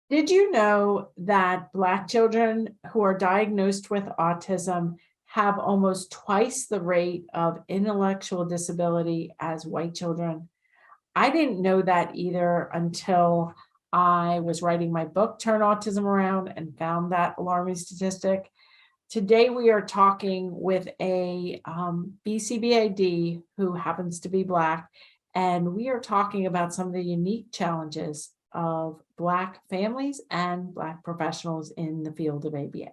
Did you know that Black children who are diagnosed with autism have almost twice the rate of intellectual disability as white children? I didn't know that either until I was writing my book, Turn Autism Around, and found that alarming statistic. Today, we are talking with a BCBAD who happens to be Black, and we are talking about some of the unique challenges of Black families and Black professionals in the field of ABA.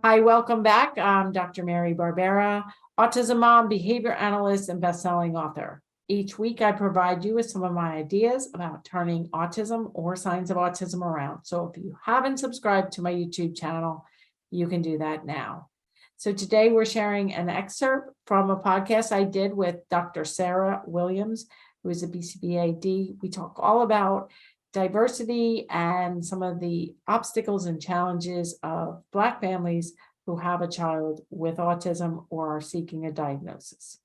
Hi, welcome back. I'm Dr. Mary Barbera, autism mom, behavior analyst, and best-selling author. Each week, I provide you with some of my ideas about turning autism or signs of autism around. So if you haven't subscribed to my YouTube channel, you can do that now. So today we're sharing an excerpt from a podcast I did with Dr. Sarah Williams, who is a BCBAD. We talk all about diversity and some of the obstacles and challenges of Black families who have a child with autism or are seeking a diagnosis.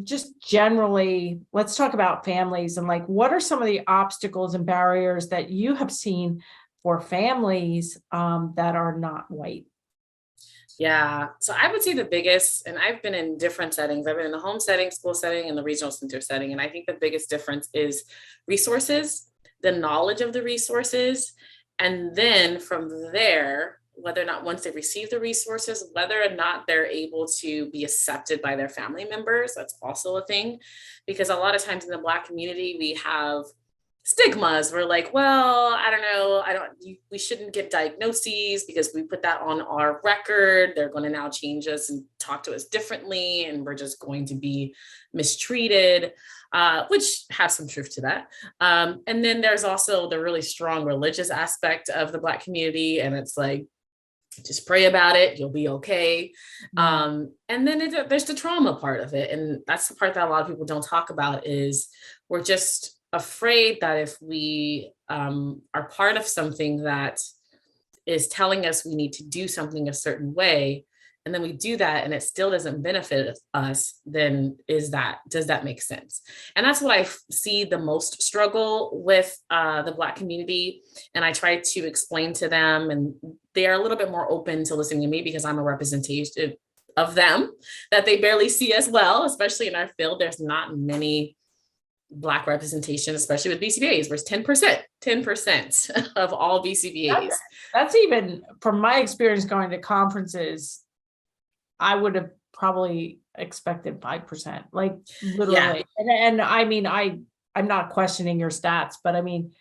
Just generally, let's talk about families and what are some of the obstacles and barriers that you have seen for families that are not white? Yeah, so I would say the biggest, and I've been in different settings. I've been in the home setting, school setting, and the regional center setting. And I think the biggest difference is resources, the knowledge of the resources. And then from there, whether or not once they receive the resources, whether or not they're able to be accepted by their family members, that's also a thing. Because a lot of times in the Black community, we have stigmas. We're like, well, I don't know. We shouldn't get diagnoses because we put that on our record. They're going to now change us and talk to us differently. And we're just going to be mistreated, which has some truth to that. And then there's also the really strong religious aspect of the Black community. And it's like, just pray about it. You'll be okay. And then there's the trauma part of it. And that's the part that a lot of people don't talk about is we're just afraid that if we are part of something that is telling us we need to do something a certain way, and then we do that and it still doesn't benefit us, then does that make sense? And that's what I see the most struggle with the Black community. And I try to explain to them, and they are a little bit more open to listening to me because I'm a representation of them that they barely see as well, especially in our field. There's not many Black representation, especially with BCBAs, whereas 10% of all BCBAs. That's even from my experience going to conferences, I would have probably expected 5%, like literally. Yeah. And I mean, I'm not questioning your stats, but I mean,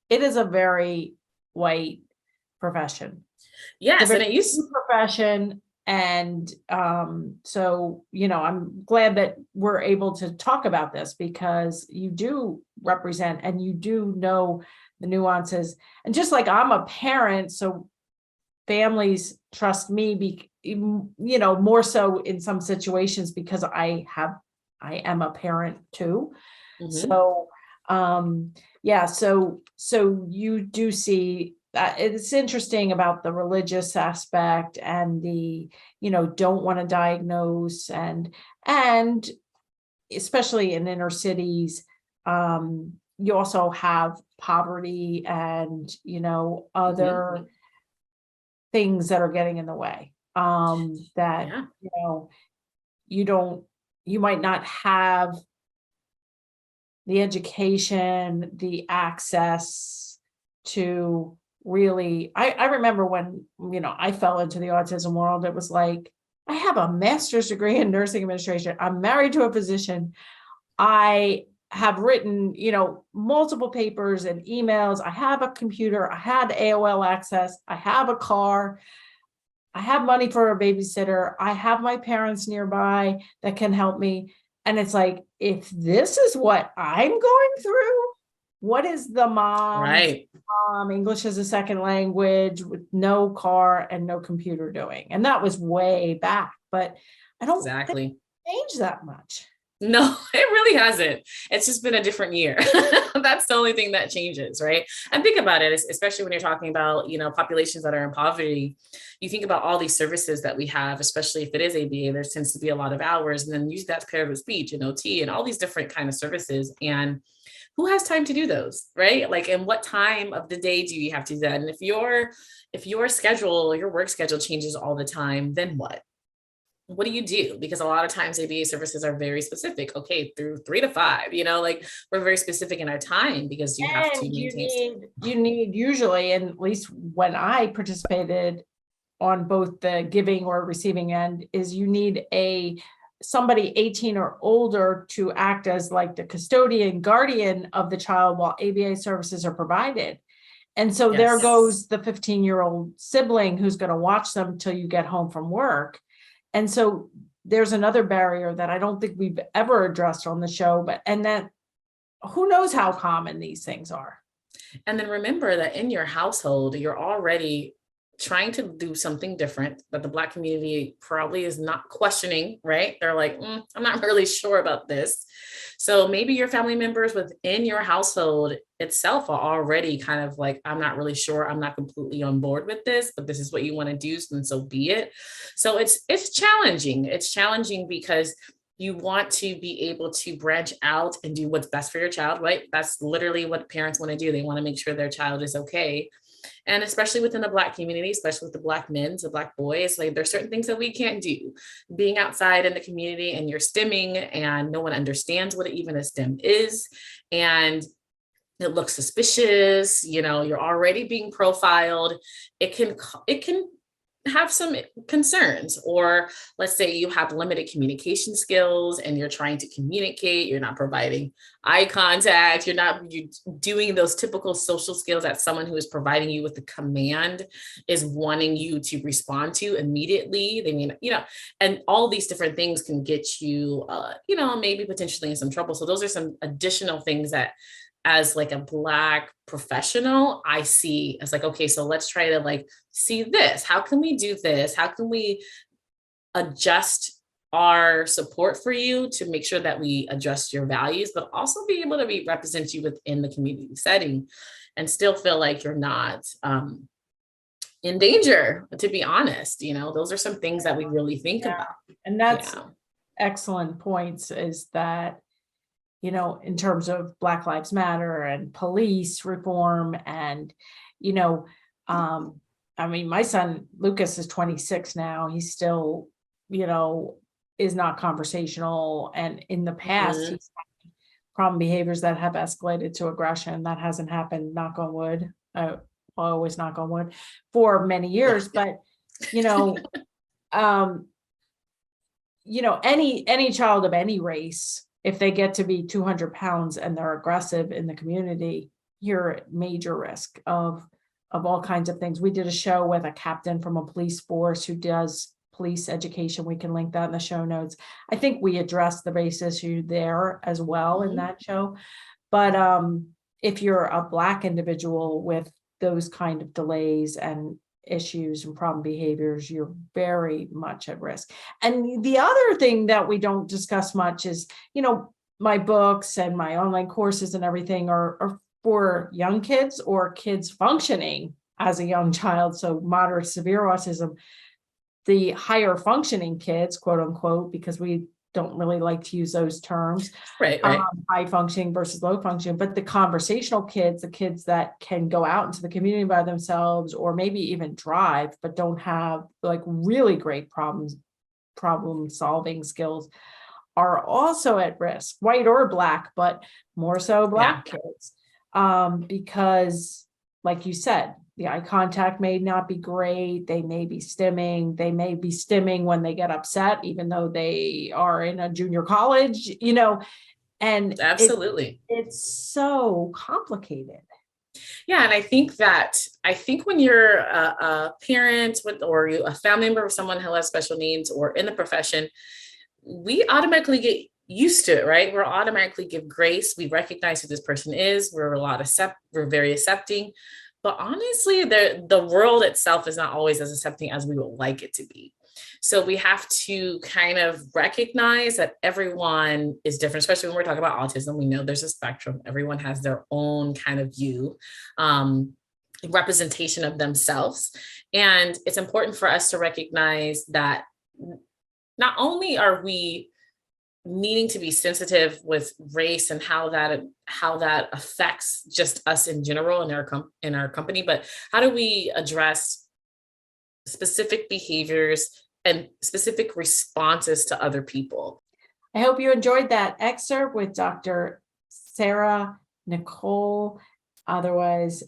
it is a very white profession. Yes, and it used to profession. And so, I'm glad that we're able to talk about this because you do represent and you do know the nuances. And just like I'm a parent, so families trust me, more so in some situations because I am a parent too. Mm-hmm. So, so you do see it's interesting about the religious aspect and the, don't want to diagnose and especially in inner cities, you also have poverty and, other things that are getting in the way, you might not have the education, the access to really, I remember when, I fell into the autism world, it was like, I have a master's degree in nursing administration. I'm married to a physician. I have written, multiple papers and emails. I have a computer. I had AOL access. I have a car. I have money for a babysitter. I have my parents nearby that can help me. And it's like, if this is what I'm going through, what is the mom, English as a second language with no car and no computer doing? And that was way back, but I don't think it changed that much. No, it really hasn't. It's just been a different year. That's the only thing that changes, right? And think about it, especially when you're talking about, populations that are in poverty. You think about all these services that we have, especially if it is ABA, there tends to be a lot of hours, and then use that paired with speech and OT and all these different kind of services. And who has time to do those, right? Like, and what time of the day do you have to do that? And if your schedule, your work schedule changes all the time, then what do you do? Because a lot of times ABA services are very specific. Okay, through 3 to 5, like we're very specific in our time because you have to And maintain. you need usually, and at least when I participated on both the giving or receiving end, is you need somebody 18 or older to act as like the custodian, guardian of the child while ABA services are provided. And so there Yes. goes the 15-year-old sibling who's going to watch them till you get home from work. And so there's another barrier that I don't think we've ever addressed on the show, and that who knows how common these things are. And then remember that in your household, you're already trying to do something different that the Black community probably is not questioning, right? They're like, I'm not really sure about this. So maybe your family members within your household itself are already kind of like, I'm not really sure. I'm not completely on board with this, but this is what you want to do. So be it. So it's challenging. It's challenging because you want to be able to branch out and do what's best for your child, right? That's literally what parents want to do. They want to make sure their child is okay. And especially within the Black community, especially with the Black men, the Black boys, like there's certain things that we can't do. Being outside in the community and you're stimming and no one understands what even a stim is. And it looks suspicious, you're already being profiled. It can have some concerns, or let's say you have limited communication skills and you're trying to communicate, you're not providing eye contact, you're doing those typical social skills that someone who is providing you with the command is wanting you to respond to immediately. They mean, and all these different things can get you, maybe potentially in some trouble. So those are some additional things that as like a Black professional, I see as like, okay, so let's try to like see this. How can we do this? How can we adjust our support for you to make sure that we adjust your values, but also be able to represent you within the community setting and still feel like you're not in danger, to be honest. Those are some things that we really think about. And that's excellent points, is that in terms of Black Lives Matter and police reform and, my son, Lucas, is 26 now. He's still, is not conversational. And in the past, he's had problem behaviors that have escalated to aggression. That hasn't happened, knock on wood. Always knock on wood, for many years. But, any child of any race, if they get to be 200 pounds and they're aggressive in the community, you're at major risk of all kinds of things. We did a show with a captain from a police force who does police education. We can link that in the show notes. I think we addressed the race issue there as well in that show. But if you're a Black individual with those kind of delays and issues and problem behaviors, you're very much at risk. And the other thing that we don't discuss much is, my books and my online courses and everything are for young kids or kids functioning as a young child. So moderate, severe autism, the higher functioning kids, quote unquote, because we don't really like to use those terms, right. High functioning versus low functioning, but the conversational kids, the kids that can go out into the community by themselves or maybe even drive, but don't have like really great problem solving skills, are also at risk, white or Black, but more so Black kids. Because like you said, the eye contact may not be great. They may be stimming when they get upset, even though they are in a junior college, and absolutely. It's so complicated. Yeah. And I think when you're a parent or a family member of someone who has special needs or in the profession, we automatically get used to it, right? We're automatically give grace. We recognize who this person is. We're very accepting. But honestly, the world itself is not always as accepting as we would like it to be. So we have to kind of recognize that everyone is different, especially when we're talking about autism. We know there's a spectrum. Everyone has their own kind of view, representation of themselves. And it's important for us to recognize that not only are we needing to be sensitive with race and how that affects just us in general in our company, but how do we address specific behaviors and specific responses to other people? I hope you enjoyed that excerpt with Dr. Sarah Nicole, otherwise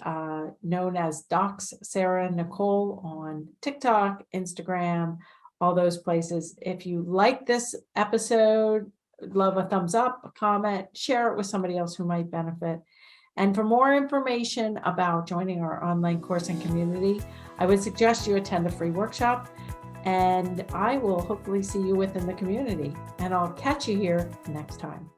known as Docs Sarah Nicole on TikTok, Instagram, all those places. If you like this episode, love a thumbs up, a comment, share it with somebody else who might benefit. And for more information about joining our online course and community, I would suggest you attend a free workshop, and I will hopefully see you within the community. And I'll catch you here next time.